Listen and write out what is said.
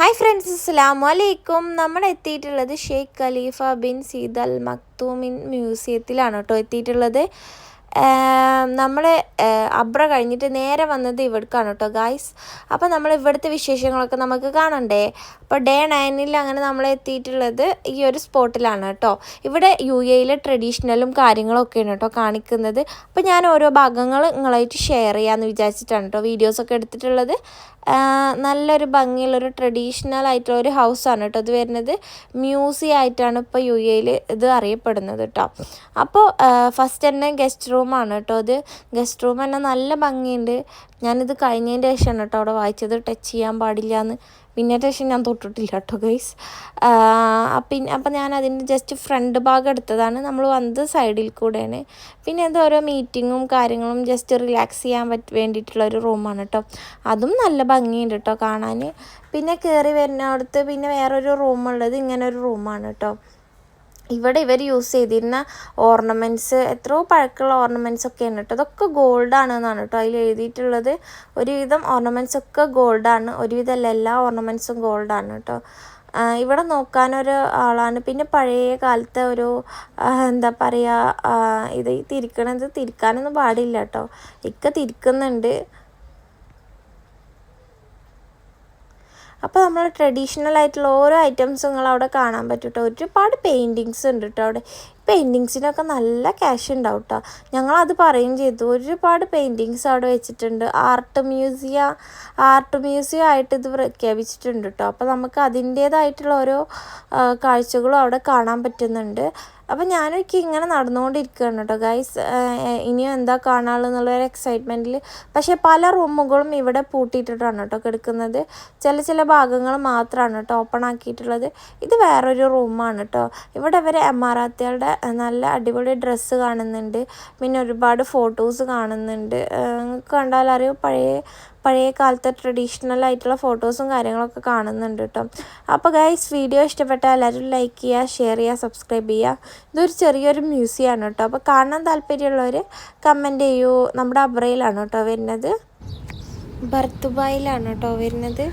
Hi friends, അസ്സലാമു അലൈക്കും. നമ്മൾ എത്തിയിട്ടുള്ളത് ഷെയ്ഖ് ഖലീഫ ബിൻ സീദ് അൽ മക്തൂമിൻ മ്യൂസിയത്തിലാണ് കേട്ടോ എത്തിയിട്ടുള്ളത്. നമ്മൾ അബ്ര കഴിഞ്ഞിട്ട് നേരെ വന്നത് ഇവിടേക്കാണ് കേട്ടോ ഗായ്സ്. അപ്പോൾ നമ്മൾ ഇവിടുത്തെ വിശേഷങ്ങളൊക്കെ നമുക്ക് കാണണ്ടേ. അപ്പോൾ ഡേ 9 അങ്ങനെ നമ്മൾ എത്തിയിട്ടുള്ളത് ഈ ഒരു സ്പോട്ടിലാണ് കേട്ടോ. ഇവിടെ UAE ട്രഡീഷണലും കാര്യങ്ങളൊക്കെയാണ് കേട്ടോ കാണിക്കുന്നത്. അപ്പോൾ ഞാൻ ഓരോ ഭാഗങ്ങൾ നിങ്ങളായിട്ട് ഷെയർ ചെയ്യാമെന്ന് വിചാരിച്ചിട്ടാണ് കേട്ടോ വീഡിയോസൊക്കെ എടുത്തിട്ടുള്ളത്. നല്ലൊരു ഭംഗിയുള്ളൊരു ട്രഡീഷണൽ ആയിട്ടുള്ള ഒരു ഹൗസാണ് കേട്ടോ ഇത് വരുന്നത്. മ്യൂസിയം ആയിട്ടാണ് ഇപ്പോൾ UAE ഇത് അറിയപ്പെടുന്നത് കേട്ടോ. അപ്പോൾ ഫസ്റ്റ് തന്നെ ഗസ്റ്റ് റൂമാണ് കേട്ടോ. ഇത് ഗസ്റ്റ് റൂം തന്നെ നല്ല ഭംഗിയുണ്ട്. ഞാനിത് കഴിഞ്ഞതിൻ്റെ ശേഷമാണ് കേട്ടോ അവിടെ വായിച്ചത് ടച്ച് ചെയ്യാൻ പാടില്ല എന്ന്. പിന്നത്തെ ശേഷം ഞാൻ തൊട്ടിട്ടില്ല കേട്ടോ ഗൈസ്. അപ്പം ഞാൻ അതിൻ്റെ ജസ്റ്റ് ഫ്രണ്ട് ഭാഗം എടുത്തതാണ്. നമ്മൾ വന്നത് സൈഡിൽ കൂടെയാണ്. പിന്നെ ഇത് ഓരോ മീറ്റിങ്ങും കാര്യങ്ങളും ജസ്റ്റ് റിലാക്സ് ചെയ്യാൻ വേണ്ടിയിട്ടുള്ളൊരു റൂമാണ് കേട്ടോ. അതും നല്ല ഭംഗിയുണ്ട് കേട്ടോ കാണാൻ. പിന്നെ കയറി വരുന്നിടത്ത് പിന്നെ വേറൊരു റൂമുള്ളത് ഇങ്ങനെ ഒരു റൂമാണ് കേട്ടോ. ഇവിടെ ഇവർ യൂസ് ചെയ്തിരുന്ന ഓർണമെൻറ്റ്സ് എത്രയോ പഴക്കമുള്ള ഓർണമെൻറ്റ്സ് ഒക്കെയാണ് കേട്ടോ. അതൊക്കെ ഗോൾഡാണ് എന്നാണ് കേട്ടോ അതിൽ എഴുതിയിട്ടുള്ളത്. ഒരുവിധം ഓർണമെൻറ്റ്സ് ഒക്കെ ഗോൾഡാണ്, ഒരുവിധമല്ല എല്ലാ ഓർണമെൻറ്റ്സും ഗോൾഡാണ് കേട്ടോ. ഇവിടെ നോക്കാനൊരു ആളാണ്. പിന്നെ പഴയ കാലത്തെ ഒരു എന്താ പറയുക, ഇത് തിരിക്കാനൊന്നും പാടില്ല കേട്ടോ. തിരിക്കുന്നുണ്ട്. അപ്പോൾ നമ്മൾ ട്രഡീഷണൽ ആയിട്ടുള്ള ഓരോ ഐറ്റംസും നിങ്ങൾ അവിടെ കാണാൻ പറ്റും കേട്ടോ. ഒരുപാട് പെയിൻറ്റിങ്സ് ഉണ്ട് കേട്ടോ അവിടെ. പെയിൻറ്റിങ്സിനൊക്കെ നല്ല ക്യാഷ് ഉണ്ടാവും കേട്ടോ. ഞങ്ങളത് പറയുകയും ചെയ്തു. ഒരുപാട് പെയിൻറ്റിങ്സ് അവിടെ വെച്ചിട്ടുണ്ട്. ആർട്ട് മ്യൂസിയം ആയിട്ട് ഇത് പ്രഖ്യാപിച്ചിട്ടുണ്ട് കേട്ടോ. അപ്പോൾ നമുക്ക് അതിൻ്റേതായിട്ടുള്ള ഓരോ കാഴ്ചകളും അവിടെ കാണാൻ പറ്റുന്നുണ്ട്. അപ്പം ഞാനൊക്കെ ഇങ്ങനെ നടന്നുകൊണ്ടിരിക്കുകയാണ് കേട്ടോ ഗൈസ്. ഇനിയും എന്താ കാണാനുള്ളൊരു എക്സൈറ്റ്മെൻറ്റിൽ. പക്ഷേ പല റൂമുകളും ഇവിടെ പൂട്ടിയിട്ടിട്ടാണ് കേട്ടോ കിടക്കുന്നത്. ചില ഭാഗങ്ങൾ മാത്രമാണ് കേട്ടോ ഓപ്പൺ ആക്കിയിട്ടുള്ളത്. ഇത് വേറൊരു റൂമാണ് കേട്ടോ. ഇവിടെ ഇവർ എമാറാത്തികളുടെ നല്ല അടിപൊളി ഡ്രസ്സ് കാണുന്നുണ്ട്. പിന്നെ ഒരുപാട് ഫോട്ടോസ് കാണുന്നുണ്ട്. കണ്ടാൽ അറിയും പഴയ കാലത്തെ ട്രഡീഷണൽ ആയിട്ടുള്ള ഫോട്ടോസും കാര്യങ്ങളൊക്കെ കാണുന്നുണ്ട് കേട്ടോ. അപ്പോൾ ഗൈസ്, വീഡിയോ ഇഷ്ടപ്പെട്ടാൽ എല്ലാവരും ലൈക്ക് ചെയ്യുക, ഷെയർ ചെയ്യുക, സബ്സ്ക്രൈബ് ചെയ്യുക. ഇതൊരു ചെറിയൊരു മ്യൂസിയമാണ് കേട്ടോ. അപ്പോൾ കാണാൻ താല്പര്യമുള്ളവർ കമൻറ്റ് ചെയ്യൂ. നമ്മുടെ അബ്രയിലാണ് കേട്ടോ വരുന്നത്, ബർത്തുബായിലാണ് കേട്ടോ വരുന്നത്.